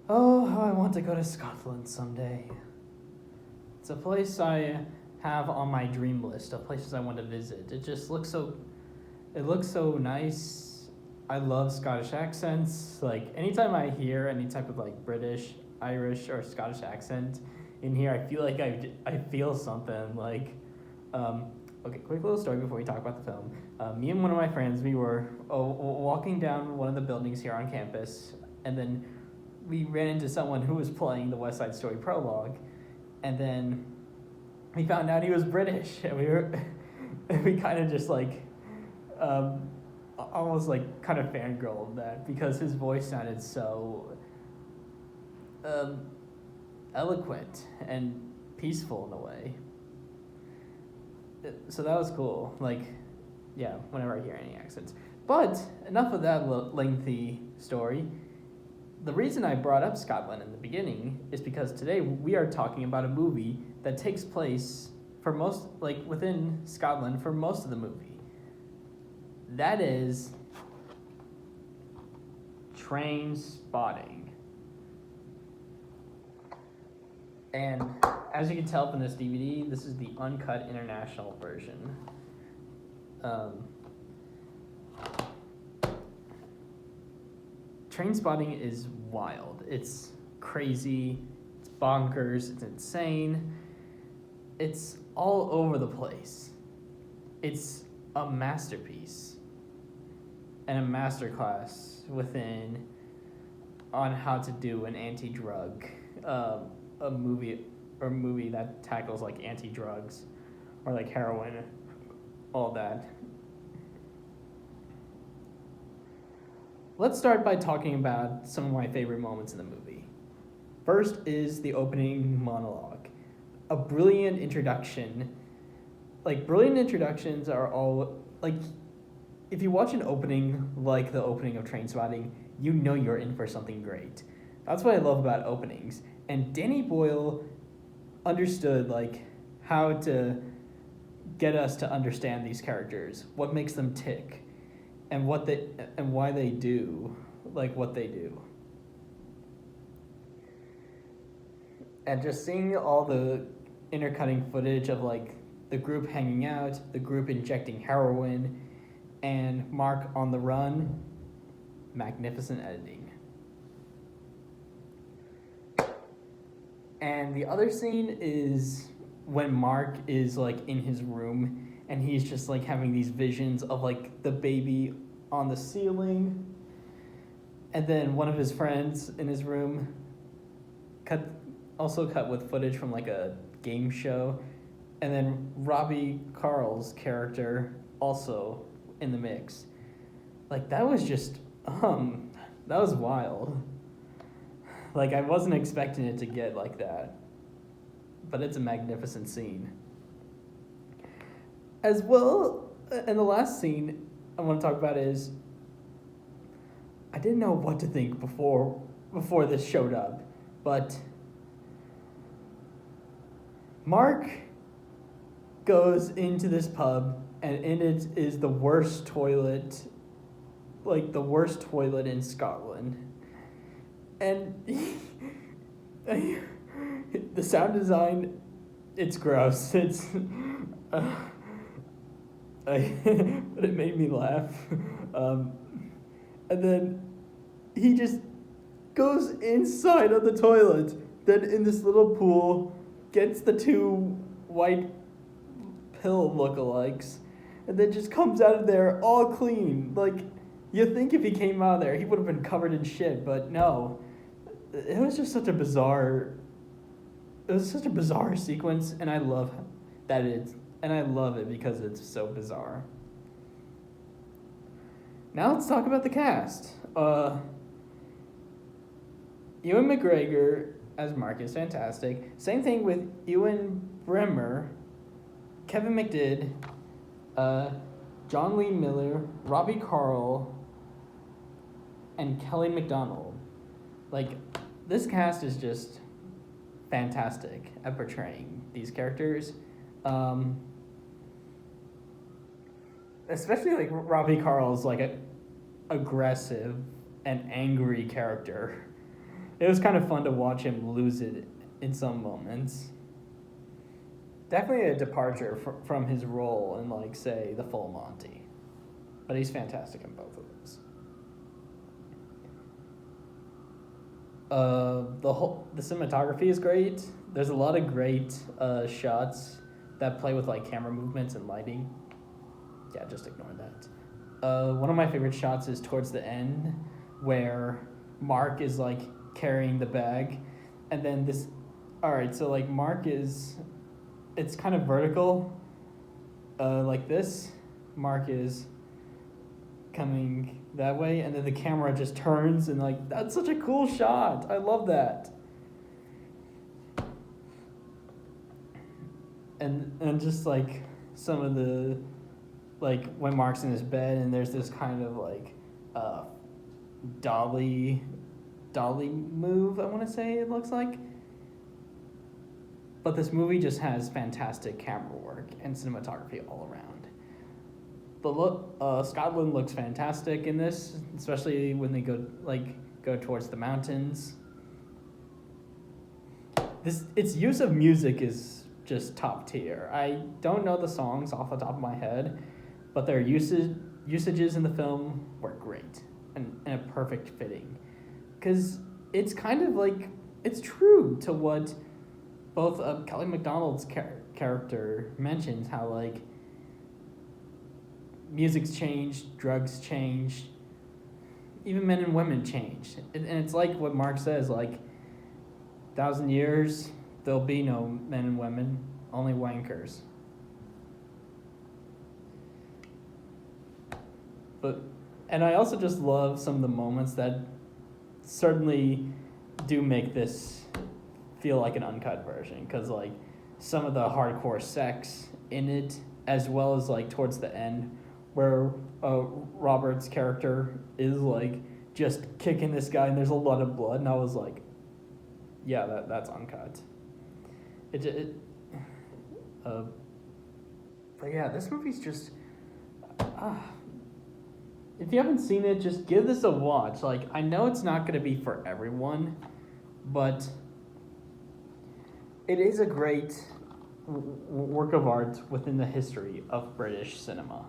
Oh, how I want to go to Scotland someday. It's a place I have on my dream list of places I want to visit. It looks so nice. I love Scottish accents. Like anytime I hear any type of like British, Irish, or Scottish accent in here, I feel like I feel something. Um, okay, quick little story before we talk about the film. Me and one of my friends, we were walking down one of the buildings here on campus, and then we ran into someone who was playing the West Side Story prologue, and then we found out he was British, and we kind of just like almost like kind of fangirled that because his voice sounded so eloquent and peaceful in a way. So that was cool. Like, yeah, whenever I hear any accents. But enough of that lengthy story. The reason I brought up Scotland in the beginning is because today we are talking about a movie that takes place within Scotland for most of the movie. That is Trainspotting. And as you can tell from this DVD, this is the uncut international version. Trainspotting is wild. It's crazy, it's bonkers, it's insane. It's all over the place. It's a masterpiece and a masterclass on how to do an anti-drug a movie that tackles like anti-drugs or like heroin, all that. Let's start by talking about some of my favorite moments in the movie. First is the opening monologue. A brilliant introduction. Like, brilliant introductions are all, like, if you watch an opening like the opening of Trainspotting, you know you're in for something great. That's what I love about openings. And Danny Boyle understood, like, how to get us to understand these characters, what makes them tick, and why they do like what they do. And just seeing all the intercutting footage of like the group hanging out, the group injecting heroin, and Mark on the run, magnificent editing. And the other scene is when Mark is like in his room and he's just like having these visions of like the baby on the ceiling, and then one of his friends in his room cut with footage from like a game show, and then Robbie Carl's character also in the mix. Like that was just that was wild. Like I wasn't expecting it to get like that, but it's a magnificent scene. As well, and the last scene I want to talk about is I didn't know what to think before this showed up, but Mark goes into this pub, and in it is the worst toilet, like the worst toilet in Scotland. And the sound design, it's gross. It's, but it made me laugh. And then he just goes inside of the toilet, then in this little pool, gets the two white pill lookalikes, and then just comes out of there all clean. Like, you think if he came out of there, he would have been covered in shit, but no. It was just such a bizarre sequence, and I love it because it's so bizarre. Now let's talk about the cast. Ewan McGregor as Mark is fantastic. Same thing with Ewan Bremer, Kevin McDidd, John Lee Miller, Robbie Carl, and Kelly MacDonald. Like, this cast is just fantastic at portraying these characters. Especially like Robbie Carl's like a aggressive and angry character. it was kind of fun to watch him lose it in some moments. Definitely a departure from his role in, like, say, The Full Monty. But he's fantastic in both of those. The cinematography is great. There's a lot of great shots that play with, like, camera movements and lighting. Yeah, just ignore that. One of my favorite shots is towards the end, where Mark is, like, carrying the bag, and then this. All right, so, like, Mark is, it's kind of vertical, like this. Mark is coming that way, and then the camera just turns, and, like, that's such a cool shot. I love that. And just, like, some of the, like, when Mark's in his bed and there's this kind of, like, dolly move, I want to say it looks like. But this movie just has fantastic camera work and cinematography all around. Scotland looks fantastic in this, especially when they go towards the mountains. Its use of music is just top tier. I don't know the songs off the top of my head, but their usages in the film were great and a perfect fitting. Because it's kind of like, it's true to what both Kelly MacDonald's character mentions, how, like, music's changed, drugs changed, even men and women changed. And it's like what Mark says, like, 1,000 years, there'll be no men and women, only wankers. And I also just love some of the moments that certainly do make this feel like an uncut version, because, like, some of the hardcore sex in it, as well as, like, towards the end, where Robert's character is, like, just kicking this guy and there's a lot of blood, and I was like, yeah, that's uncut. But yeah, this movie's just, if you haven't seen it, just give this a watch. Like, I know it's not going to be for everyone, but it is a great work of art within the history of British cinema.